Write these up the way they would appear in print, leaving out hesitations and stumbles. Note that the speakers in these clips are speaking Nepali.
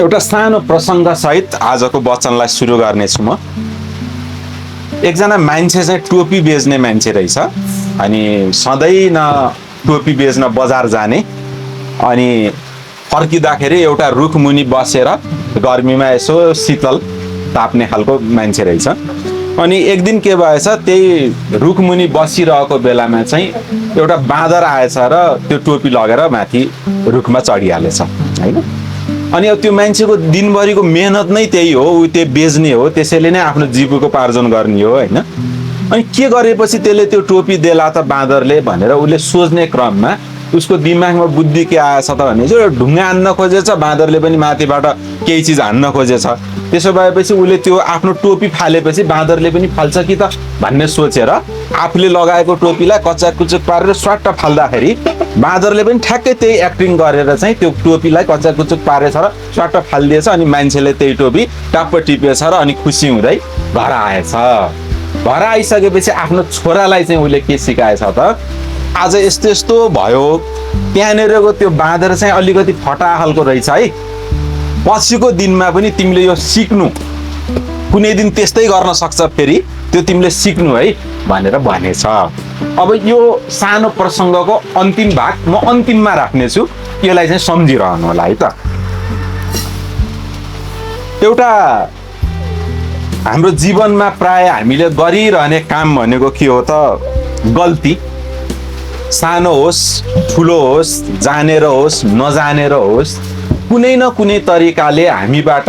एउटा सानो प्रसङ्ग सहित आजको वचनलाई सुरु गर्नेछु म। एकजना मान्छे चाहिँ टोपी बेच्ने मान्छे रहेछ। अनि सधैँ न टोपी बेच्न बजार जाने, अनि फर्किँदाखेरि एउटा रुख मुनि बसेर गर्मीमा यसो शीतल ताप्ने खालको मान्छे रहेछ। अनि एक दिन के भएछ, त्यही रुख मुनि बसिरहेको बेलामा चाहिँ एउटा बाँदर आएछ र त्यो टोपी लगेर माथि रुखमा चढिहालेछ होइन। अनि अब त्यो मान्छेको दिनभरिको मेहनत नै त्यही हो, ऊ त्यो बेच्ने हो, त्यसैले नै आफ्नो जीविकोपार्जन गर्ने हो होइन। अनि के गरेपछि त्यसले त्यो टोपी देला त बाँदरले भनेर उसले सोच्ने क्रममा उसको दिमागमा बुद्धि के आएछ त भने चाहिँ एउटा ढुङ्गा हान्न खोजेछ, बाँदरले पनि माथिबाट केही चिज हान्न खोजेछ। त्यसो भएपछि उसले त्यो आफ्नो टोपी फालेपछि बाँदरले पनि फाल्छ कि त भन्ने सोचेर आफूले लगाएको टोपीलाई कच्चाकुचुक पारेर स्वाट्ट फाल्दाखेरि बाँदरले पनि ठ्याक्कै त्यही एक्टिङ गरेर चाहिँ त्यो टोपीलाई कच्चाकुचुक पारेछ र स्वाट्ट फालिदिएछ। अनि मान्छेले त्यही टोपी टप्प टिपेछ र अनि खुसी हुँदै घर आएछ। घर आइसकेपछि आफ्नो छोरालाई चाहिँ उसले के सिकाएछ त, आज यस्तो यस्तो भयो, त्यहाँनिरको त्यो बाँदर चाहिँ अलिकति फटा खालको रहेछ है, पछिको दिनमा पनि तिमीले यो सिक्नु, कुनै दिन त्यस्तै गर्न सक्छ फेरि, त्यो तिमीले सिक्नु है भनेर भनेछ। अब यो सानो प्रसङ्गको अन्तिम भाग म अन्तिममा राख्नेछु, यसलाई चाहिँ सम्झिरहनु होला है त। एउटा हाम्रो जीवनमा प्राय हामीले गरिरहने काम भनेको के हो त, गल्ती। सानो होस् ठुलो होस्, जानेर होस् नजानेर होस्, कुनै न कुनै तरिकाले हामीबाट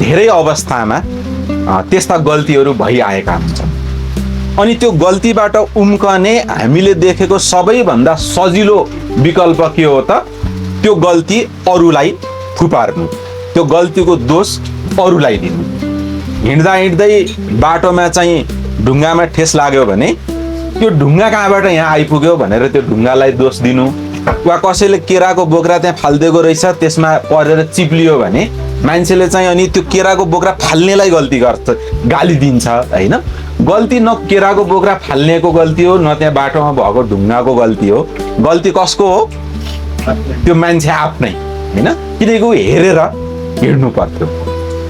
धेरै अवस्थामा त्यस्ता गल्तीहरू भइआएका हुन्छन्। अनि त्यो गल्तीबाट उम्कने हामीले देखेको सबैभन्दा सजिलो विकल्प के हो त, त्यो गल्ती अरूलाई थुपार्नु, त्यो गल्तीको दोष अरूलाई दिनु। हिँड्दा हिँड्दै बाटोमा चाहिँ ढुङ्गामा ठेस लाग्यो भने त्यो ढुङ्गा कहाँबाट यहाँ आइपुग्यो भनेर त्यो ढुङ्गालाई दोष दिनु, वा कसैले केराको बोक्रा त्यहाँ फालिदिएको रहेछ त्यसमा परेर चिप्लियो भने मान्छेले चाहिँ अनि त्यो केराको बोक्रा फाल्नेलाई गल्ती गर्छ, गाली दिन्छ होइन। गल्ती न केराको बोक्रा फाल्नेको गल्ती हो, न त्यहाँ बाटोमा भएको ढुङ्गाको गल्ती हो। गल्ती कसको हो? त्यो मान्छे आफ्नै होइन, किनकि हेरेर हिँड्नु पर्थ्यो।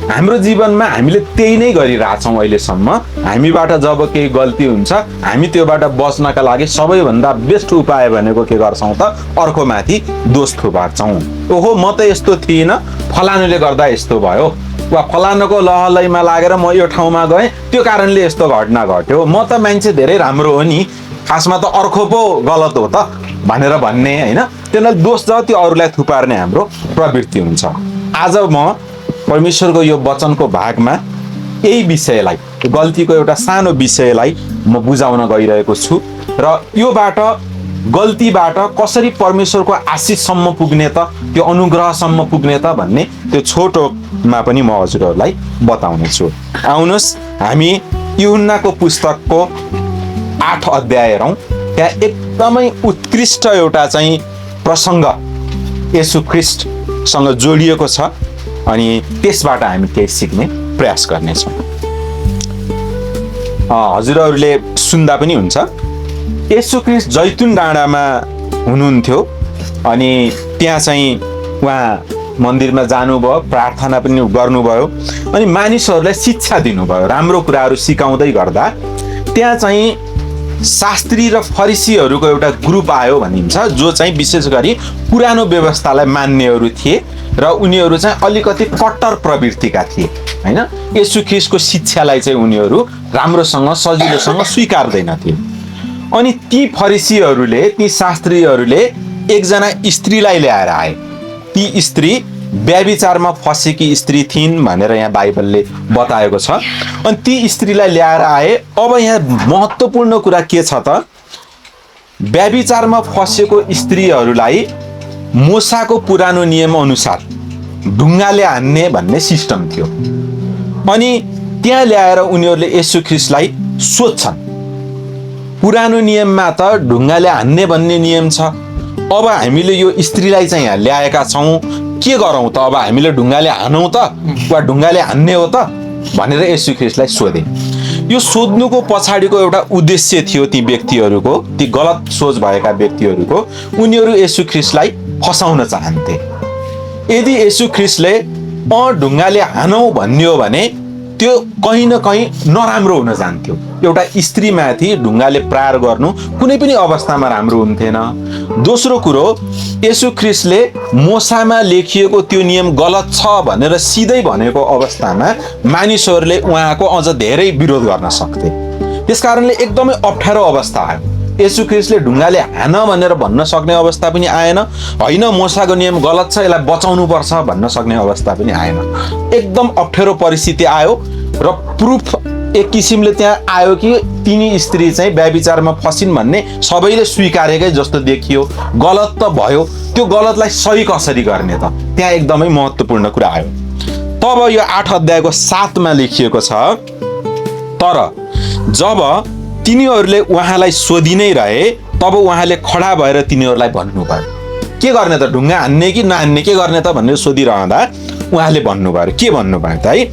हाम्रो जीवनमा हामीले त्यही नै गरिरहेछौँ अहिलेसम्म। हामीबाट जब केही गल्ती हुन्छ, हामी त्योबाट बच्नका लागि सबैभन्दा बेस्ट उपाय भनेको के गर्छौँ त, अर्कोमाथि दोष थुपार्छौँ। ओहो म त यस्तो थिइनँ, फलानुले गर्दा यस्तो भयो, वा फलानुको लहलैमा लागेर म यो ठाउँमा गएँ त्यो कारणले यस्तो घटना घट्यो, म त मान्छे धेरै राम्रो हो नि, खासमा त अर्को पो गलत हो त भनेर भन्ने होइन। त्यसलाई दोष जति अरूलाई थुपार्ने हाम्रो प्रवृत्ति हुन्छ। आज म परमेश्वरको यो वचनको भागमा यही विषयलाई, गल्तीको एउटा सानो विषयलाई म बुझाउन गइरहेको छु, र योबाट गल्तीबाट कसरी परमेश्वरको आशिषसम्म पुग्ने त, त्यो अनुग्रहसम्म पुग्ने त भन्ने त्यो छोटोमा पनि म हजुरहरूलाई बताउने छु। आउनुहोस् हामी यूहन्नाको पुस्तकको 8 अध्याय हेरौँ। त्यहाँ एकदमै उत्कृष्ट एउटा चाहिँ प्रसङ्ग येशू ख्रीष्टसँग जोडिएको छ, अनि त्यसबाट हामी केही सिक्ने प्रयास गर्नेछौँ। हजुरहरूले सुन्दा पनि हुन्छ, येशू ख्रीष्ट जैतुन डाँडामा हुनुहुन्थ्यो, अनि त्यहाँ चाहिँ उहाँ मन्दिरमा जानुभयो, प्रार्थना पनि गर्नुभयो, अनि मानिसहरूलाई शिक्षा दिनुभयो। राम्रो कुराहरू सिकाउँदै गर्दा त्यहाँ चाहिँ शास्त्री र फरिसीहरूको एउटा ग्रुप आयो भनिन्छ, जो चाहिँ विशेष गरी पुरानो व्यवस्थालाई मान्नेहरू थिए र उनीहरू चाहिँ अलिकति कट्टर प्रवृत्तिका थिए होइन। येशू ख्रीष्टको शिक्षालाई चाहिँ उनीहरू राम्रोसँग सजिलोसँग स्वीकार्दैनथे। अनि ती फरिसीहरूले, ती शास्त्रीहरूले एकजना स्त्रीलाई ल्याएर आए। ती स्त्री व्यभिचारमा फसेकी स्त्री थिइन् भनेर यहाँ बाइबलले बताएको छ। अनि ती स्त्रीलाई ल्याएर आए। अब यहाँ महत्त्वपूर्ण कुरा के छ त, व्यभिचारमा फसेको स्त्रीहरूलाई मूसाको पुरानो नियम अनुसार ढुङ्गाले हान्ने भन्ने सिस्टम थियो। अनि त्यहाँ ल्याएर उनीहरूले येशू ख्रीष्टलाई सोध्छन्, पुरानो नियममा त ढुङ्गाले हान्ने भन्ने नियम छ, अब हामीले यो स्त्रीलाई चाहिँ यहाँ ल्याएका छौँ, के गरौँ त, अब हामीले ढुङ्गाले हानौँ त वा ढुङ्गाले हान्ने हो त भनेर येशू ख्रीष्टलाई सोधे। यो सोध्नुको पछाडिको एउटा उद्देश्य थियो ती व्यक्तिहरूको, ती गलत सोच भएका व्यक्तिहरूको, उनीहरू येशू ख्रीष्टलाई फसाउन चाहन्थे। यदि येशू ख्रिस्टले ढुङ्गाले हानौँ भन्ने हो भने त्यो कहीँ न कहीँ नराम्रो हुन जान्थ्यो। एउटा स्त्रीमाथि ढुङ्गाले प्रहार गर्नु कुनै पनि अवस्थामा राम्रो हुन्थेन। दोस्रो कुरो, येशू ख्रिस्टले मोसामा लेखिएको त्यो नियम गलत छ भनेर सिधै भनेको अवस्थामा मानिसहरूले उहाँको अझ धेरै विरोध गर्न सक्थे। त्यसकारणले एकदमै अप्ठ्यारो अवस्था आयो। येशू ख्रिस्टले ढुङ्गाले हान भनेर भन्न सक्ने अवस्था पनि आएन, होइन मोसाको नियम गलत छ यसलाई बचाउनु पर्छ भन्न सक्ने अवस्था पनि आएन। एकदम अप्ठ्यारो परिस्थिति आयो र प्रुफ एक किसिमले त्यहाँ आयो कि तिनी स्त्री चाहिँ व्यभिचारमा फसिन् भन्ने सबैले स्वीकारेकै जस्तो देखियो। गलत त भयो, त्यो गलतलाई सही कसरी गर्ने त, त्यहाँ एकदमै महत्त्वपूर्ण कुरा आयो। तब यो 8 अध्यायको 7मा लेखिएको छ, तर जब तिनीहरूले उहाँलाई सोधि नै रहे तब उहाँले खडा भएर तिनीहरूलाई भन्नुभयो। के गर्ने त, ढुङ्गा हान्ने कि नहान्ने, के गर्ने त भनेर सोधिरहँदा उहाँले भन्नुभयो। के भन्नुभयो त है,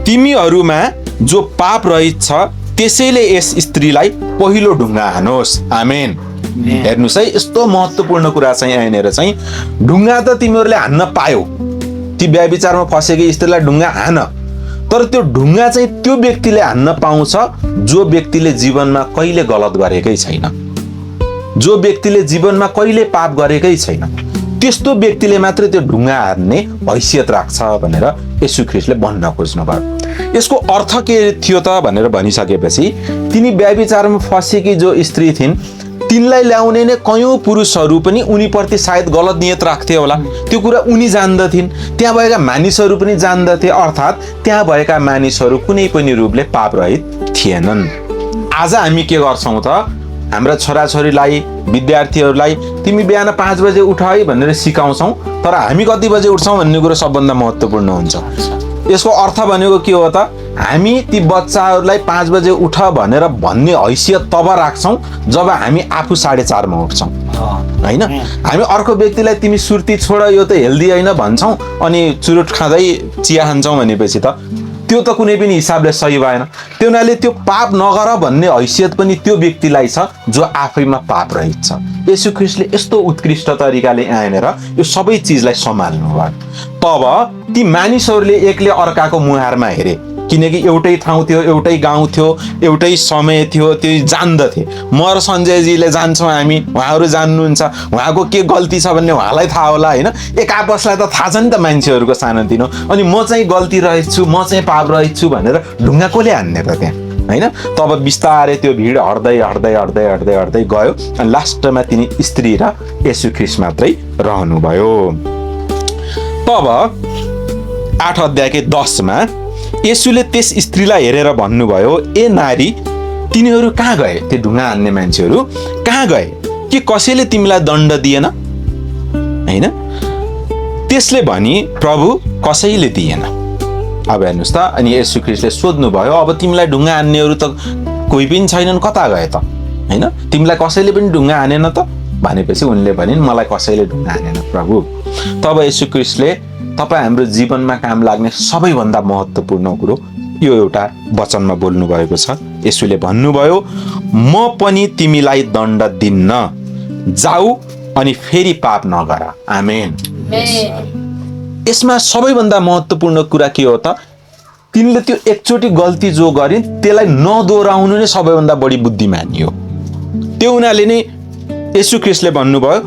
तिमीहरूमा जो पाप रहित छ त्यसैले यस स्त्रीलाई पहिलो ढुङ्गा हानोस्। आमेन। हेर्नुहोस् है, यस्तो महत्त्वपूर्ण कुरा चाहिँ यहाँनिर चाहिँ ढुङ्गा त तिमीहरूले हान्न पायौ, ती व्यभिचारमा फसेकी स्त्रीलाई ढुङ्गा हान, तर त्यो ढुङ्गा चाहिँ त्यो व्यक्तिले हान्न पाउँछ जो व्यक्तिले जीवनमा कहिले गलत गरेकै छैन, जो व्यक्तिले जीवनमा कहिले पाप गरेकै छैन, त्यस्तो व्यक्तिले मात्र त्यो ढुङ्गा हान्ने हैसियत राख्छ भनेर येशू ख्रिस्टले भन्न खोज्नुभयो। यसको अर्थ के थियो त भनेर भनिसकेपछि तिनी व्यभिचारमा फसेकी जो स्त्री थिइन् तिनलाई ल्याउने नै कयौं पुरुषहरू पनि उनीप्रति सायद गलत नियत राख्थे होला। त्यो कुरा उनी जान्दथिन्, त्यहाँ भएका मानिसहरू पनि जान्दथे, अर्थात् त्यहाँ भएका मानिसहरू कुनै पनि रूपले पाप रहित थिएनन्। आज हामी के गर्छौँ त, हाम्रा छोराछोरीलाई, विद्यार्थीहरूलाई तिमी बिहान 5 बजे उठ है भनेर सिकाउँछौँ, तर हामी कति बजे उठ्छौँ भन्ने कुरो सबभन्दा महत्त्वपूर्ण हुन्छ। यसको अर्थ भनेको के हो त, हामी ती बच्चाहरूलाई 5 बजे उठ भनेर भन्ने हैसियत तब राख्छौँ जब हामी आफू 4:30 मा उठ्छौँ, होइन। हामी अर्को व्यक्तिलाई तिमी सुर्ती छोड, यो त हेल्दी होइन भन्छौँ, अनि चुरोट खाँदै चिया खान्छौँ भनेपछि त त्यो त कुनै पनि हिसाबले सही भएन। त्यो हुनाले त्यो पाप नगर भन्ने हैसियत पनि त्यो व्यक्तिलाई छ जो आफैमा पाप रहित छ। येशू ख्रिस्टले यस्तो उत्कृष्ट तरिकाले यहाँनिर यो सबै चिजलाई सम्हाल्नु भयो। तब ती मानिसहरूले एकले अर्काको मुहारमा हेरे, किनकि एउटै ठाउँ थियो, एउटै गाउँ थियो, एउटै समय थियो, त्यो जान्दथे। म र सञ्जयजीले जान्छौँ, हामी, उहाँहरू जान्नुहुन्छ, उहाँको के गल्ती छ भन्ने उहाँलाई थाहा होला, होइन। एक आपसलाई त थाहा छ नि त मान्छेहरूको सानोतिनो, अनि म चाहिँ गल्ती रहेछु, म चाहिँ पाप रहेछु भनेर ढुङ्गा कसले हान्ने त त्यहाँ, होइन। तब बिस्तारै त्यो भिड हट्दै हट्दै हट्दै हट्दै हट्दै गयो अनि लास्टमा तिनी स्त्री र येशू ख्रिस्ट मात्रै रहनुभयो। तब 8 अध्यायकै 10मा येशूले त्यस स्त्रीलाई हेरेर भन्नुभयो, ए नारी, तिनीहरू कहाँ गए? त्यो ढुङ्गा हान्ने मान्छेहरू कहाँ गए? के कसैले तिमीलाई दण्ड दिएन? होइन। त्यसले भनी, प्रभु, कसैले दिएन। अब हेर्नुहोस् त, अनि येशू ख्रिस्टले सोध्नुभयो, अब तिमीलाई ढुङ्गा हान्नेहरू त कोही पनि छैनन्, कता गए त, होइन। तिमीलाई कसैले पनि ढुङ्गा हानेन त भनेपछि उनले भनिन्, मलाई कसैले ढुङ्गा हानेन प्रभु। तब येशू ख्रिस्टले तपाईँ हाम्रो जीवनमा काम लाग्ने सबैभन्दा महत्त्वपूर्ण कुरो यो एउटा वचनमा बोल्नु भएको छ। येशूले भन्नुभयो, म पनि तिमीलाई दण्ड दिन्न, जाऊ अनि फेरि पाप नगर। आमेन। यसमा सबैभन्दा महत्त्वपूर्ण कुरा के हो त, तिनले त्यो एकचोटि गल्ती जो गरिन् त्यसलाई नदोहोऱ्याउनु नै सबैभन्दा बढी बुद्धिमानी हो। त्यो हुनाले नै येशू ख्रिस्टले भन्नुभयो,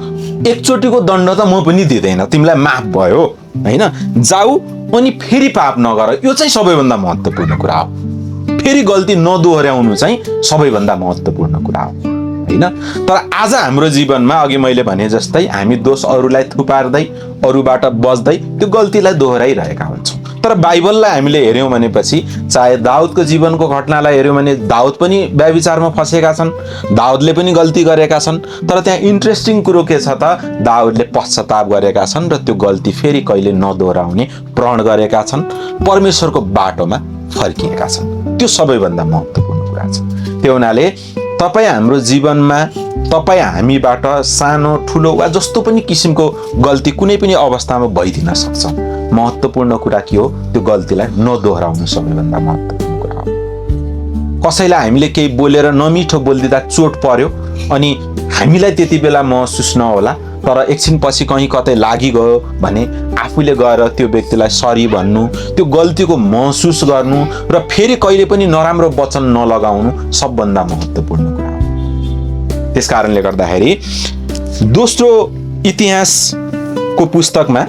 एकचोटिको दण्ड त म पनि दिँदैन, तिमीलाई माफ भयो, होइन। जाऊ अनि फेरि पाप नगर, यो चाहिँ सबैभन्दा महत्त्वपूर्ण कुरा हो। फेरि गल्ती नदोहोऱ्याउनु चाहिँ सबैभन्दा महत्त्वपूर्ण कुरा हो, होइन। तर आज हाम्रो जीवनमा अघि मैले भने जस्तै हामी दोष अरूलाई थुपार्दै, अरूबाट बच्दै त्यो गल्तीलाई दोहोऱ्याइरहेका हुन्छौँ। तर बाइबललाई हामीले हेऱ्यौँ भनेपछि, चाहे दाउदको जीवनको घटनालाई हेऱ्यौँ भने दाउद पनि व्यभिचारमा फसेका छन्, दाउदले पनि गल्ती गरेका छन्, तर त्यहाँ इन्ट्रेस्टिङ कुरो के छ त, दाउदले पश्चाताप गरेका छन् र त्यो गल्ती फेरि कहिले नदोहोऱ्याउने प्रण गरेका छन्, परमेश्वरको बाटोमा फर्किएका छन्। त्यो सबैभन्दा महत्त्वपूर्ण कुरा छ। त्यो हुनाले तपाईँ हाम्रो जीवनमा, तपाईँ हामीबाट सानो ठुलो वा जस्तो पनि किसिमको गल्ती कुनै पनि अवस्थामा भइदिन सक्छ। महत्त्वपूर्ण कुरा के हो, त्यो गल्तीलाई नदोहोऱ्याउनु सबैभन्दा महत्त्वपूर्ण कुरा हो। कसैलाई हामीले केही बोलेर नमिठो बोलिदिँदा चोट पर्यो अनि हामीलाई त्यति बेला महसुस नहोला, तर एकछिनपछि कहीँ कतै लागिगयो भने आफूले गएर त्यो व्यक्तिलाई सरी भन्नु, त्यो गल्तीको महसुस गर्नु र फेरि कहिले पनि नराम्रो वचन नलगाउनु सबभन्दा महत्त्वपूर्ण कुरा हो। त्यस कारणले गर्दाखेरि दोस्रो इतिहासको पुस्तकमा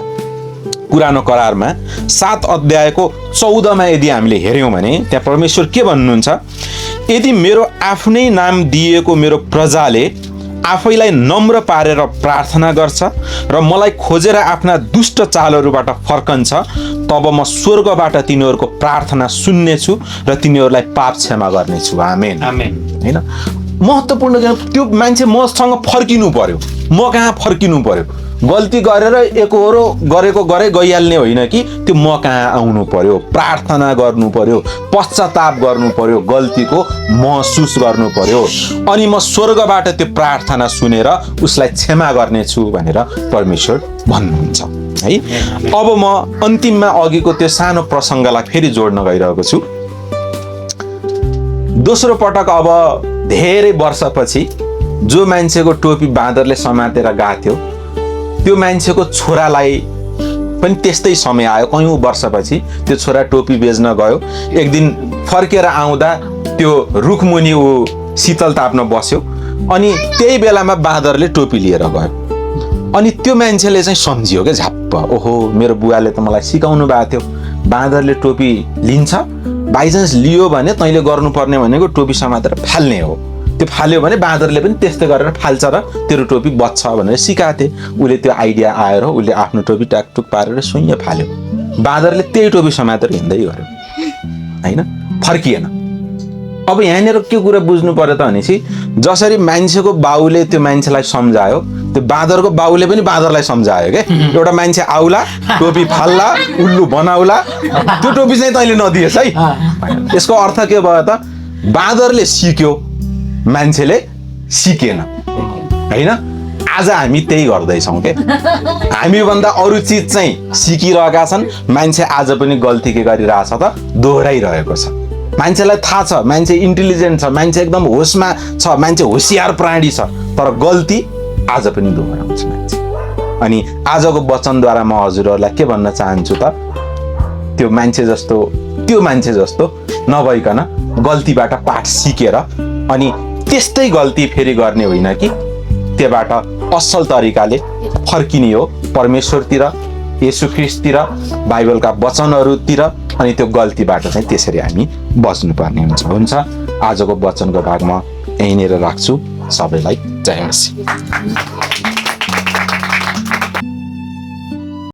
पुरानो करारमा 7 अध्यायको 14मा यदि हामीले हेऱ्यौँ भने त्यहाँ परमेश्वर के भन्नुहुन्छ, यदि मेरो आफ्नै नाम दिएको मेरो प्रजाले आफैलाई नम्र पारेर प्रार्थना गर्छ र मलाई खोजेर आफ्ना दुष्ट चालहरूबाट फर्कन्छ, तब म स्वर्गबाट तिनीहरूको प्रार्थना सुन्नेछु र तिनीहरूलाई पाप क्षमा गर्नेछु। आमेन। आमेन। हैन, महत्त्वपूर्ण त्यो मान्छे मसँग फर्किनु पर्यो, म कहाँ फर्किनु पर्यो। गल्ती गरेर एकहोरो गरेको गरे गइहाल्ने होइन कि त्यो म कहाँ आउनु पर्यो, प्रार्थना गर्नु पर्यो, पश्चाताप गर्नु पर्यो, गल्तीको महसुस गर्नु पर्यो, अनि म स्वर्गबाट त्यो प्रार्थना सुनेर उसलाई क्षमा गर्नेछु भनेर परमेश्वर भन्नुहुन्छ है। अब म अन्तिममा अघिको त्यो सानो प्रसङ्गलाई फेरि जोड्न गइरहेको छु। दोस्रो पटक अब धेरै वर्षपछि जो मान्छेको टोपी बाँदरले समातेर गएको थियो त्यो मान्छेको छोरालाई पनि त्यस्तै समय आयो। कयौँ वर्षपछि त्यो छोरा टोपी बेच्न गयो। एक दिन फर्केर आउँदा त्यो रुखमुनि ऊ शीतल ताप्न बस्यो, अनि त्यही बेलामा बाँदरले टोपी लिएर गयो। अनि त्यो मान्छेले चाहिँ सम्झियो क्या, झ्याप्प, ओहो मेरो बुवाले त मलाई सिकाउनु भएको थियो, बाँदरले टोपी लिन्छ, बाइचान्स लियो भने तैँले गर्नुपर्ने भनेको टोपी समातेर फाल्ने हो, त्यो फाल्यो भने बाँदरले पनि त्यस्तै गरेर फाल्छ र तेरो टोपी बच्छ भनेर सिकाएको थिएँ। उसले त्यो आइडिया आएर उसले आफ्नो टोपी टाकटुक पारेर सुइँ फाल्यो। बाँदरले त्यही टोपी समातेर हिँड्दै गर्यो, होइन, फर्किएन। अब यहाँनिर के कुरा बुझ्नु पर्यो त भनेपछि जसरी मान्छेको बाउले त्यो मान्छेलाई सम्झायो, त्यो बाँदरको बाउले पनि बाँदरलाई सम्झायो क्या। एउटा मान्छे आउला, टोपी फाल्ला, उल्लु बनाउला, त्यो टोपी चाहिँ तैँले नदिएस् है। यसको अर्थ के भयो त, बाँदरले सिक्यो, मान्छेले सिकेन, होइन। आज हामी त्यही गर्दैछौँ के, हामीभन्दा अरू चिज चाहिँ सिकिरहेका छन्, मान्छे आज पनि गल्ती के गरिरहेछ त, दोहोऱ्याइरहेको छ। मान्छेलाई थाहा छ, मान्छे इन्टेलिजेन्ट छ, मान्छे एकदम होसमा छ, मान्छे होसियार प्राणी छ, तर गल्ती आज पनि दोहोऱ्याउँछ मान्छे। अनि आजको वचनद्वारा म हजुरहरूलाई के भन्न चाहन्छु त, त्यो मान्छे जस्तो नभइकन गल्तीबाट पाठ सिकेर अनि त्यस्तै गल्ती फेरि गर्ने होइन कि त्योबाट असल तरिकाले फर्किने हो परमेश्वरतिर, येशू ख्रीष्टतिर, बाइबलका वचनहरूतिर, अनि त्यो गल्तीबाट चाहिँ त्यसरी हामी बच्नुपर्ने हुन्छ। आजको वचनको भाग म यहीँनिर राख्छु। सबैलाई जय मसीह।